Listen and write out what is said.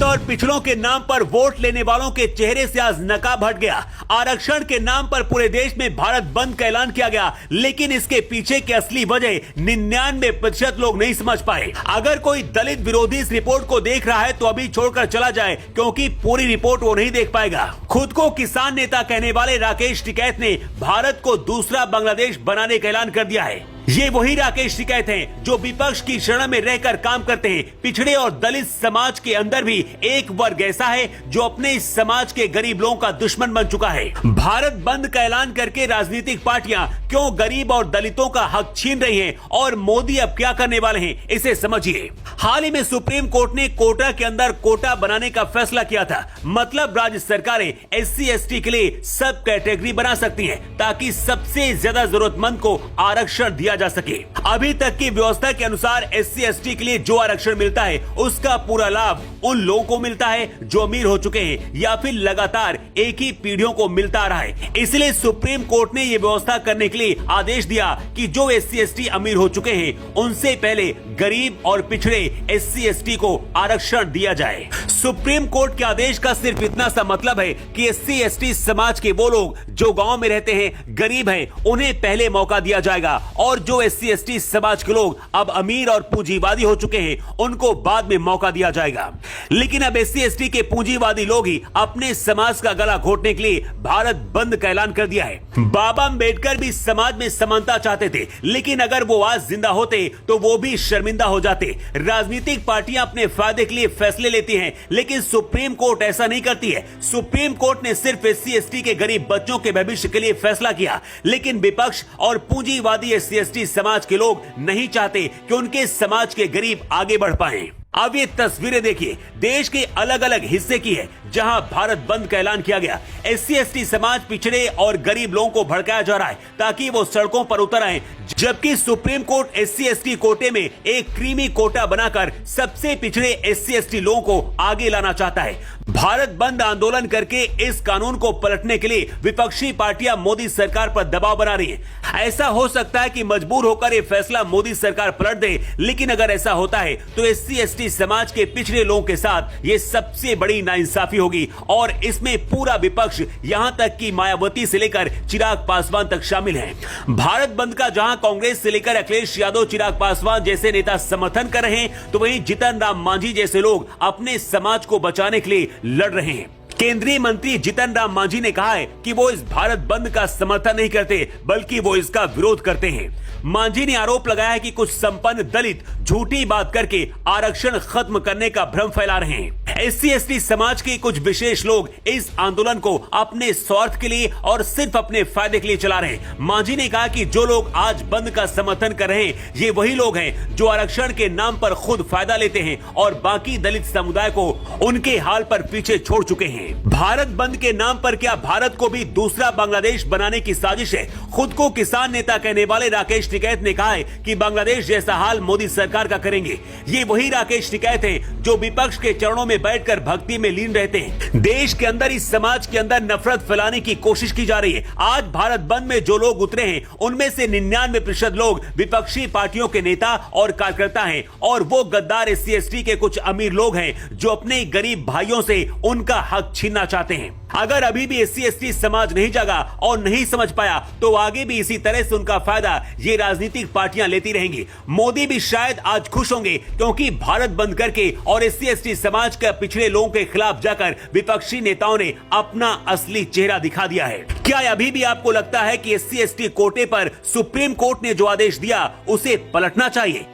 दलित और पिछड़ों के नाम पर वोट लेने वालों के चेहरे से आज नकाब हट गया। आरक्षण के नाम पर पूरे देश में भारत बंद का ऐलान किया गया, लेकिन इसके पीछे की असली वजह 99% लोग नहीं समझ पाए। अगर कोई दलित विरोधी इस रिपोर्ट को देख रहा है तो अभी छोड़कर चला जाए, क्योंकि पूरी रिपोर्ट वो नहीं देख पाएगा। खुद को किसान नेता कहने वाले राकेश टिकैत ने भारत को दूसरा बांग्लादेश बनाने का ऐलान कर दिया है। ये वही राकेश टिकैत हैं जो विपक्ष की शरण में रहकर काम करते हैं। पिछड़े और दलित समाज के अंदर भी एक वर्ग ऐसा है जो अपने इस समाज के गरीब लोगों का दुश्मन बन चुका है। भारत बंद का ऐलान करके राजनीतिक पार्टियां क्यों गरीब और दलितों का हक छीन रही हैं और मोदी अब क्या करने वाले हैं, इसे समझिए। हाल ही में सुप्रीम कोर्ट ने कोटा के अंदर कोटा बनाने का फैसला किया था। मतलब राज्य सरकारें SC/ST के लिए सब कैटेगरी बना सकती हैं, ताकि सबसे ज्यादा जरूरतमंद को आरक्षण दिया जा सके। अभी तक की व्यवस्था के अनुसार SC/ST के लिए जो आरक्षण मिलता है उसका पूरा लाभ उन लोगों को मिलता है जो अमीर हो चुके हैं या फिर लगातार एक ही पीढ़ियों को मिलता आ रहा है। इसलिए सुप्रीम कोर्ट ने यह व्यवस्था करने के लिए आदेश दिया कि जो SC/ST अमीर हो चुके हैं उनसे पहले गरीब और पिछड़े SC/ST को आरक्षण दिया जाए। सुप्रीम कोर्ट के आदेश का सिर्फ इतना सा मतलब है कि SC/ST समाज के वो लोग जो गांव में रहते हैं, गरीब हैं, उन्हें पहले मौका दिया जाएगा, और जो SC/ST समाज के लोग अब अमीर और पूंजीवादी हो चुके हैं उनको बाद में मौका दिया जाएगा। लेकिन अब SC/ST के पूंजीवादी लोग ही अपने समाज का गला घोटने के लिए भारत बंद का ऐलान कर दिया है। बाबा अम्बेडकर भी समाज में समानता चाहते थे, लेकिन अगर वो आज जिंदा होते तो वो भी शर्मिंदा हो जाते। राजनीतिक पार्टियां अपने फायदे के लिए फैसले लेती हैं, लेकिन सुप्रीम कोर्ट ऐसा नहीं करती है। सुप्रीम कोर्ट ने सिर्फ SC/ST के गरीब बच्चों के भविष्य के लिए फैसला किया, लेकिन विपक्ष और पूंजीवादी SC/ST समाज के लोग नहीं चाहते कि उनके समाज के गरीब आगे बढ़ पाएं। अब ये तस्वीरें देखिए, देश के अलग अलग हिस्से की है जहां भारत बंद का ऐलान किया गया। SC/ST समाज, पिछड़े और गरीब लोगों को भड़काया जा रहा है ताकि वो सड़कों पर उतर आए, जबकि सुप्रीम कोर्ट SC/ST कोटे में एक क्रीमी कोटा बनाकर सबसे पिछड़े SC/ST लोगों को आगे लाना चाहता है। भारत बंद आंदोलन करके इस कानून को पलटने के लिए विपक्षी पार्टियां मोदी सरकार पर दबाव बना रही हैं। ऐसा हो सकता है कि मजबूर होकर ये फैसला मोदी सरकार पलट दे, लेकिन अगर ऐसा होता है तो SC/ST समाज के पिछड़े लोगों के साथ ये सबसे बड़ी नाइंसाफी होगी, और इसमें पूरा विपक्ष यहां तक कि मायावती से लेकर चिराग पासवान तक शामिल है। भारत बंद का जहां कांग्रेस से लेकर अखिलेश यादव, चिराग पासवान जैसे नेता समर्थन कर रहे हैं, तो वहीं जीतन राम मांझी जैसे लोग अपने समाज को बचाने के लिए लड़ रहे हैं। केंद्रीय मंत्री जीतन राम मांझी ने कहा है कि वो इस भारत बंद का समर्थन नहीं करते, बल्कि वो इसका विरोध करते हैं। मांझी ने आरोप लगाया है कि कुछ संपन्न दलित झूठी बात करके आरक्षण खत्म करने का भ्रम फैला रहे हैं। SC/ST समाज के कुछ विशेष लोग इस आंदोलन को अपने स्वार्थ के लिए और सिर्फ अपने फायदे के लिए चला रहे हैं। मांझी ने कहा कि जो लोग आज बंद का समर्थन कर रहे हैं, ये वही लोग हैं जो आरक्षण के नाम पर खुद फायदा लेते हैं और बाकी दलित समुदाय को उनके हाल पर पीछे छोड़ चुके हैं। भारत बंद के नाम पर क्या भारत को भी दूसरा बांग्लादेश बनाने की साजिश है? खुद को किसान नेता कहने वाले राकेश टिकैत ने कहा है कि बांग्लादेश जैसा हाल मोदी सरकार का करेंगे। ये वही राकेश टिकैत हैं जो विपक्ष के चरणों में बैठकर भक्ति में लीन रहते हैं। देश के अंदर, इस समाज के अंदर नफरत फैलाने की कोशिश की जा रही है। आज भारत बंद में जो लोग उतरे हैं उनमें से 99% लोग विपक्षी पार्टियों के नेता और कार्यकर्ता हैं, और वो गद्दार SC/ST के कुछ अमीर लोग हैं जो अपने गरीब भाइयों से उनका हक छीनना चाहते हैं। अगर अभी भी SC/ST समाज नहीं जागा और नहीं समझ पाया तो आगे भी इसी तरह से उनका फायदा ये राजनीतिक पार्टियां लेती रहेंगी। मोदी भी शायद आज खुश होंगे, क्योंकि भारत बंद करके और SC/ST समाज के पिछड़े लोगों के खिलाफ जाकर विपक्षी नेताओं ने अपना असली चेहरा दिखा दिया है। क्या अभी भी आपको लगता है कि SC/ST कोटे पर सुप्रीम कोर्ट ने जो आदेश दिया उसे पलटना चाहिए?